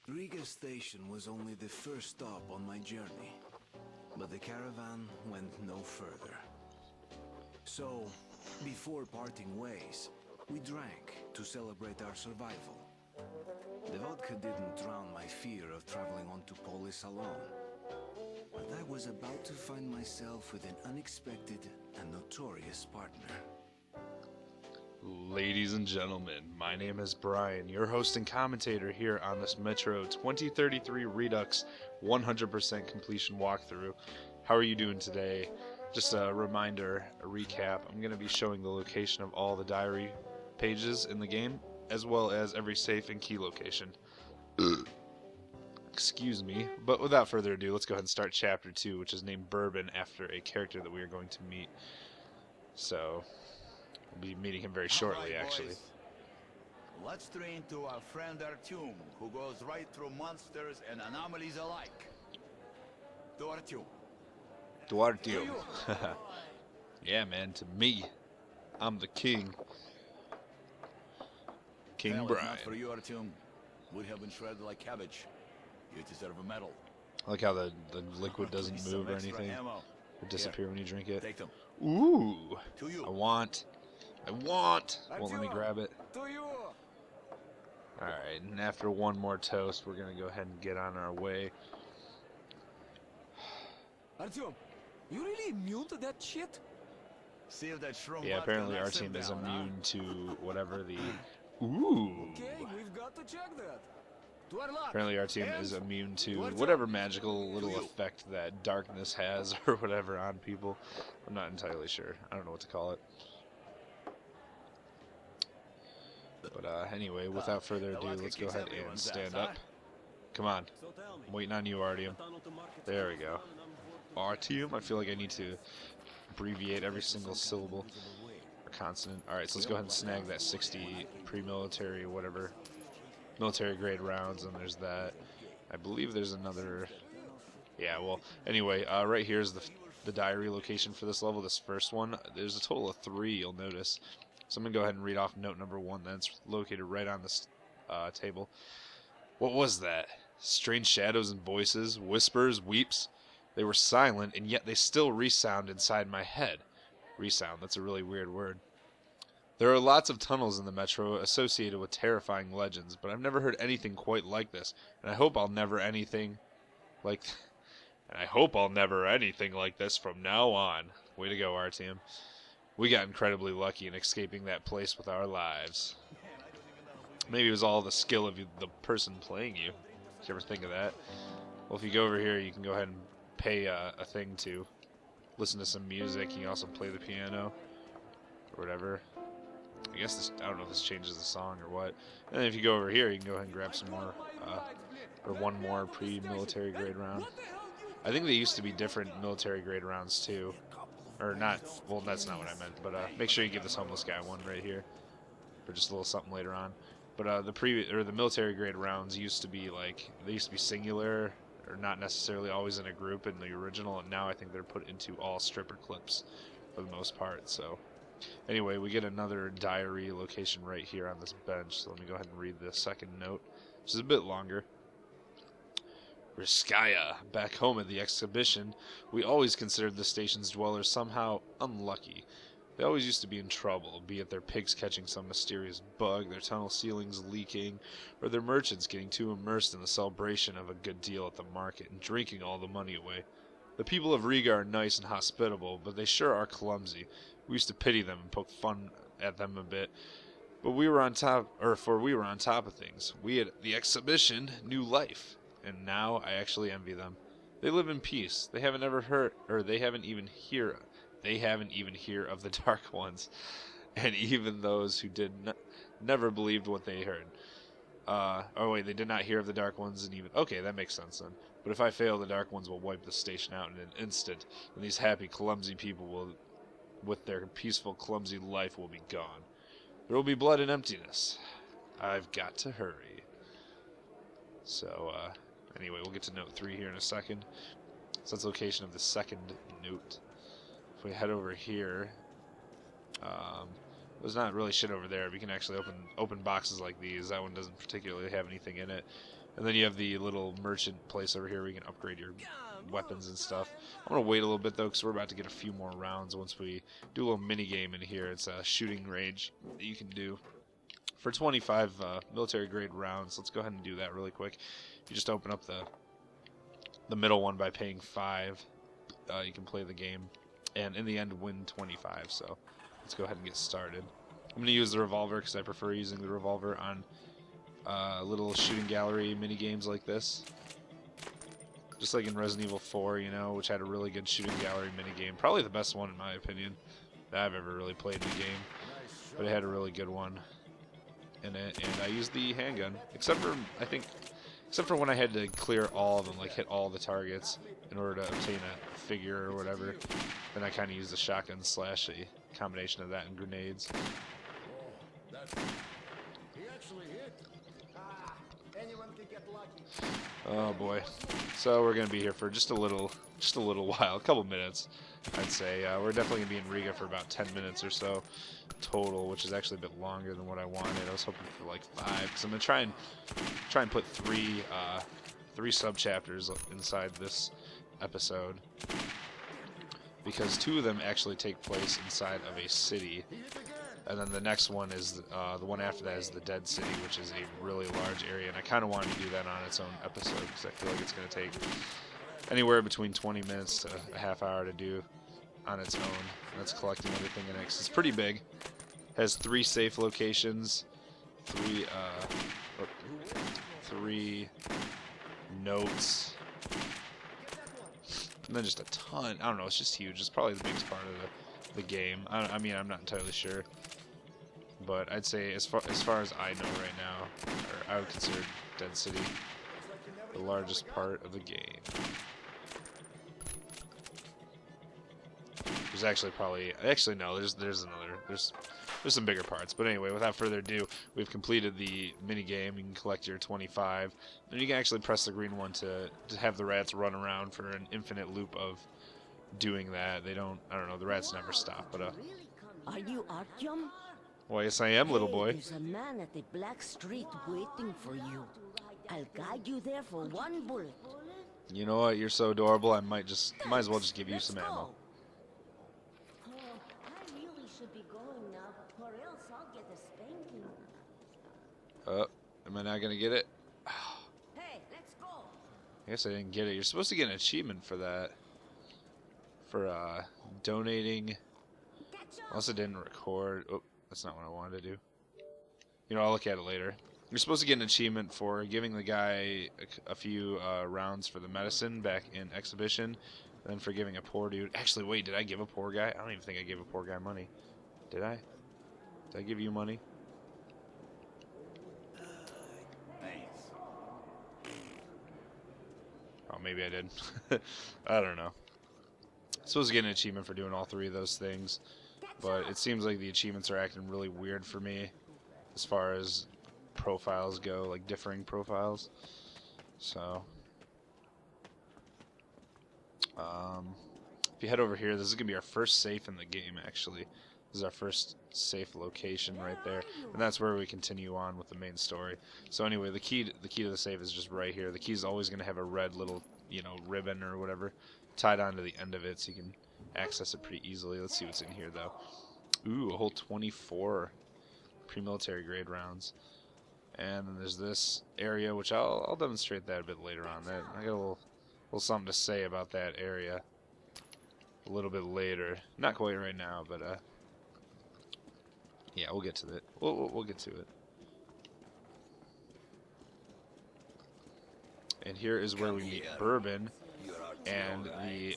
Riga station was only the first stop on my journey, but the caravan went no further. So, before parting ways, we drank to celebrate our survival. The vodka didn't drown my fear of traveling on to Polis alone, but I was about to find myself with an unexpected and notorious partner. Ladies and gentlemen, my name is Brian, your host and commentator here on this Metro 2033 Redux 100% completion walkthrough. How are you doing today? Just a reminder, a recap, I'm going to be showing the location of all the diary pages in the game, as well as every safe and key location. Excuse me, but without further ado, let's go ahead and start Chapter 2, which is named Bourbon after a character that we are going to meet. So, we'll be meeting him very shortly, actually. Let's train to our friend Artyom, who goes right through monsters and anomalies alike. To Artyom. Duartio. Yeah, man, to me. I'm the king. King Hell, if Brian. not for you, Artyom, would have been shredded like cabbage. You deserve a medal. I like how the liquid doesn't Please, move some or extra anything. ammo. Or disappear when you drink it. Take them. Ooh. To you. I want. Won't let me grab it. To you. Alright, and after one more toast, we're going to go ahead and get on our way. Artyom, you really immune to that shit? See if that shroom Yeah, vodka apparently our knocks him team is down, huh? immune to whatever the... Ooh. Okay, we've got to check that. To our luck. Apparently our team is And immune to what's whatever up? magical little To you. effect that darkness has or whatever on people. I'm not entirely sure. I don't know what to call it. But anyway, without further the ado, vodka let's go kicks ahead everyone's and stand ass, up. huh? Come on. So tell me, I'm waiting on you, Artyom. There we go. Artyom? I feel like I need to abbreviate every single syllable or consonant. Alright, so let's go ahead and snag that 60 pre-military whatever. Military grade rounds, and there's that. I believe there's another... Yeah, well, anyway, right here is the diary location for this level, this first one. There's a total of 3, you'll notice. So I'm going to go ahead and read off note number 1. That's located right on this table. What was that? Strange shadows and voices, whispers, weeps. They were silent, and yet they still resound inside my head. Resound, that's a really weird word. There are lots of tunnels in the Metro associated with terrifying legends, but I've never heard anything quite like this, and I hope I'll never anything like this from now on. Way to go, RTM. We got incredibly lucky in escaping that place with our lives. Maybe it was all the skill of the person playing you. Did you ever think of that? Well, if you go over here, you can go ahead and pay a thing to listen to some music. You can also play the piano or whatever. I guess this, I don't know if this changes the song or what. And then if you go over here, you can go ahead and grab some more, or one more pre-military grade round. I think they used to be different military grade rounds too. Or not, well, that's not what I meant, but make sure you give this homeless guy one right here. For just a little something later on. But the military grade rounds used to be like, they used to be singular, or not necessarily always in a group in the original, and now I think they're put into all stripper clips for the most part, so. Anyway, we get another diary location right here on this bench, so let me go ahead and read the second note, which is a bit longer. Riskaya, back home at the exhibition, we always considered the station's dwellers somehow unlucky. They always used to be in trouble, be it their pigs catching some mysterious bug, their tunnel ceilings leaking, or their merchants getting too immersed in the celebration of a good deal at the market and drinking all the money away. The people of Riga are nice and hospitable, but they sure are clumsy. We used to pity them and poke fun at them a bit, but we were on top of things. We at the exhibition knew life, and now I actually envy them. They live in peace. They haven't even hear of the Dark Ones, and even those who never believed what they heard. They did not hear of the Dark Ones, and even... Okay, that makes sense then. But if I fail, the Dark Ones will wipe the station out in an instant, and these happy, clumsy people with their peaceful, clumsy life will be gone. There will be blood and emptiness. I've got to hurry. So, anyway, we'll get to note 3 here in a second. So that's the location of the second note. If we head over here, there's not really shit over there. We can actually open boxes like these. That one doesn't particularly have anything in it. And then you have the little merchant place over here where you can upgrade your weapons and stuff. I'm going to wait a little bit, though, because we're about to get a few more rounds once we do a little mini-game in here. It's a shooting range that you can do for 25 military-grade rounds. Let's go ahead and do that really quick. You just open up the middle one by paying 5. You can play the game, and in the end, win 25. So let's go ahead and get started. I'm going to use the revolver because I prefer using the revolver on little shooting gallery mini games like this. Just like in Resident Evil 4, you know, which had a really good shooting gallery mini game. Probably the best one in my opinion that I've ever really played in a game. But it had a really good one in it, and I used the handgun. Except for when I had to clear all of them, like hit all the targets in order to obtain a figure or whatever. Then I kind of used the shotgun slash a combination of that and grenades. Oh boy. So we're gonna be here for just a little while, a couple minutes, I'd say. We're definitely gonna be in Riga for about 10 minutes or so total, which is actually a bit longer than what I wanted. I was hoping for like 5, because I'm gonna try and put three sub chapters inside this episode, because 2 of them actually take place inside of a city. And then the next one is, the one after that is the Dead City, which is a really large area. And I kind of wanted to do that on its own episode, because I feel like it's going to take anywhere between 20 minutes to a half hour to do on its own. And that's collecting everything in it, 'cause it's pretty big. It has 3 safe locations, 3 notes, and then just a ton. I don't know, it's just huge. It's probably the biggest part of the game. I mean, I'm not entirely sure. But I'd say, as far as I know right now, or I would consider Dead City the largest part of the game. There's actually no. There's some bigger parts. But anyway, without further ado, we've completed the mini game. You can collect your 25, and you can actually press the green one to have the rats run around for an infinite loop of doing that. I don't know. The rats never stop. But Are you Artyom? well, yes, I am, little Hey, boy. there's a man at the Black Street waiting for you. I'll guide you there for 1 bullet. You know what? You're so adorable. I might as well just give you some ammo. Oh, I really should be going now, or else I'll get a spanking. Am I not gonna get it? Hey, let's go. I guess I didn't get it. You're supposed to get an achievement for that. For donating. Unless it didn't record. Oh, that's not what I wanted to do. You know, I'll look at it later. You're supposed to get an achievement for giving the guy a few rounds for the medicine back in exhibition, and then for giving a poor dude. Actually, wait, did I give a poor guy? I don't even think I gave a poor guy money. Did I? Did I give you money? Thanks. Oh, maybe I did. I don't know. Supposed to get an achievement for doing all 3 of those things, but it seems like the achievements are acting really weird for me as far as profiles go, like differing profiles. So if you head over here, this is gonna be our first safe in the game. Actually, this is our first safe location right there, and that's where we continue on with the main story. So anyway, the key to the safe is just right here. The key is always gonna have a red little, you know, ribbon or whatever tied onto the end of it, so you can access it pretty easily. Let's see what's in here though. Ooh, a whole 24 pre-military grade rounds. And then there's this area, which I'll demonstrate that a bit later on. That I got a little something to say about that area a little bit later. Not quite right now, but yeah, we'll get to it. We'll get to it. And here is where we meet Bourbon, and the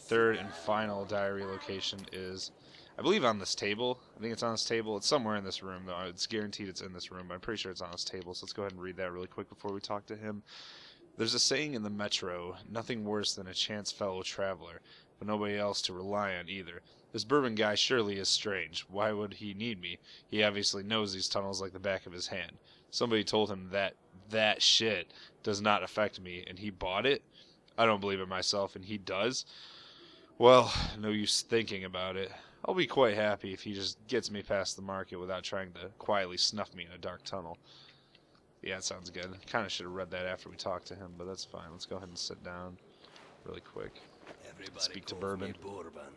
3rd and final diary location is, I believe, on this table. I think it's on this table. It's somewhere in this room, though. It's guaranteed it's in this room, but I'm pretty sure it's on this table. So let's go ahead and read that really quick before we talk to him. There's a saying in the metro, nothing worse than a chance fellow traveler, but nobody else to rely on either. This Bourbon guy surely is strange. Why would he need me? He obviously knows these tunnels like the back of his hand. Somebody told him that shit does not affect me, and he bought it? I don't believe it myself, and he does? Well, no use thinking about it. I'll be quite happy if he just gets me past the market without trying to quietly snuff me in a dark tunnel. Yeah, it sounds good. Kind of should have read that after we talked to him, but that's fine. Let's go ahead and sit down really quick. Everybody Speak to calls Bourbon. me Bourbon.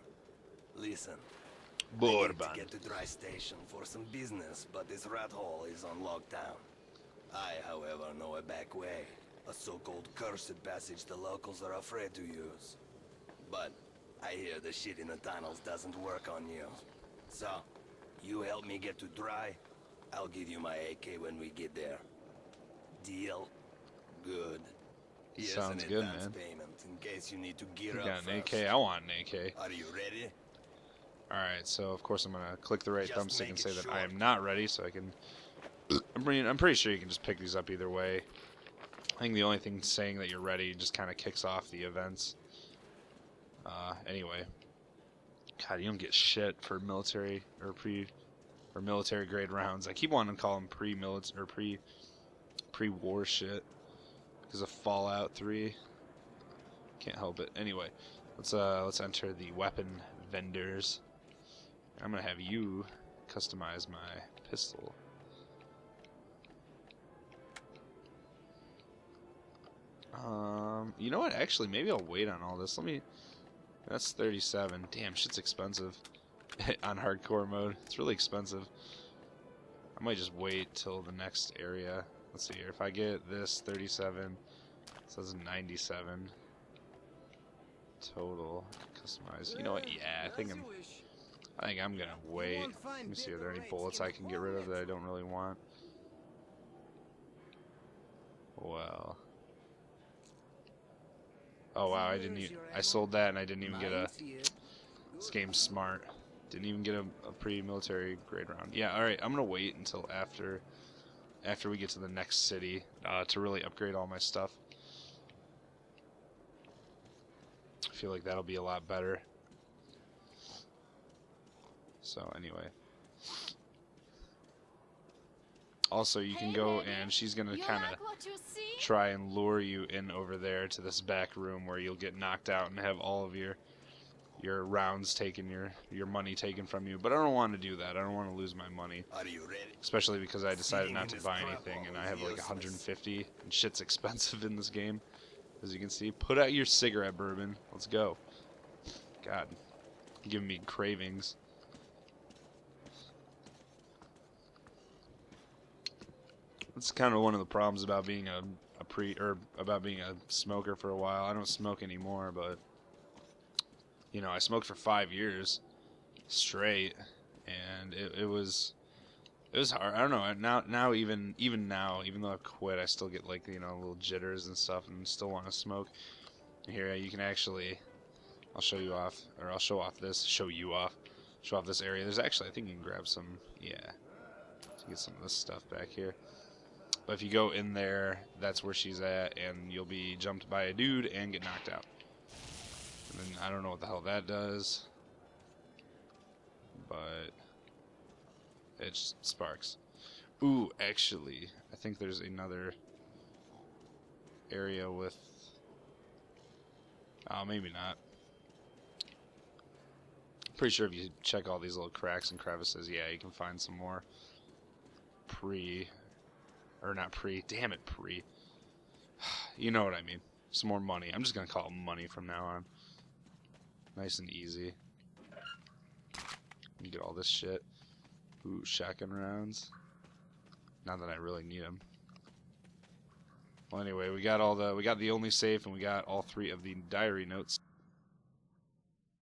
Listen, I need Bourbon. to get to Dry Station for some business, but this rat hole is on lockdown. I, however, know a back way. A so-called cursed passage the locals are afraid to use. But I hear the shit in the tunnels doesn't work on you. So, you help me get to Dry, I'll give you my AK when we get there. Deal? Good. Here's Sounds an good, advance man. payment in case you need to gear You up got an first. AK? I want an AK. Are you ready? Alright, so of course I'm gonna click the right Just thumbstick make and it say that I short. am not ready, so I can... I'm pretty sure you can just pick these up either way. I think the only thing saying that you're ready just kind of kicks off the events. Anyway. God, you don't get shit for military or military grade rounds. I keep wanting to call them pre-military or pre-war shit because of Fallout 3. Can't help it. Anyway, let's enter the weapon vendors. I'm gonna have you customize my pistol. You know what? Actually, maybe I'll wait on all this. That's 37. Damn, shit's expensive on hardcore mode. It's really expensive. I might just wait till the next area. Let's see here. If I get this 37, it says 97 total customized. You know what? Yeah, I think I'm gonna wait. Let me see. Are there any bullets I can get rid of that I don't really want? Well. Oh wow, I sold that and I didn't even get a... This game's smart. Didn't even get a pre-military grade round. Yeah, alright, I'm gonna wait until after we get to the next city to really upgrade all my stuff. I feel like that'll be a lot better. So anyway. Also, you can go and she's gonna kind of try and lure you in over there to this back room where you'll get knocked out and have all of your rounds taken, your money taken from you. But I don't want to do that. I don't want to lose my money. Are you ready? Especially because I decided Sitting not in to this buy trap anything and I hole have is like useless. 150 and shit's expensive in this game. As you can see. Put out your cigarette, Bourbon. Let's go. God. Giving me cravings. That's kind of one of the problems about being about being a smoker for a while. I don't smoke anymore, but you know, I smoked for 5 years straight, and it was hard. I don't know. Now even now, even though I've quit, I still get like, you know, little jitters and stuff, and still want to smoke. Here you can actually, I'll show you off this area. There's actually, I think you can grab some, yeah, to get some of this stuff back here. But if you go in there, that's where she's at, and you'll be jumped by a dude and get knocked out. And then I don't know what the hell that does, but it sparks. Ooh, actually, I think there's another area with... Oh, maybe not. Pretty sure if you check all these little cracks and crevices, yeah, you can find some more damn it, you know what I mean. Some more money. I'm just gonna call it money from now on. Nice and easy. You get all this shit. Ooh, shotgun rounds. Not that I really need them. Well, anyway, we got the only safe, and we got all 3 of the diary notes.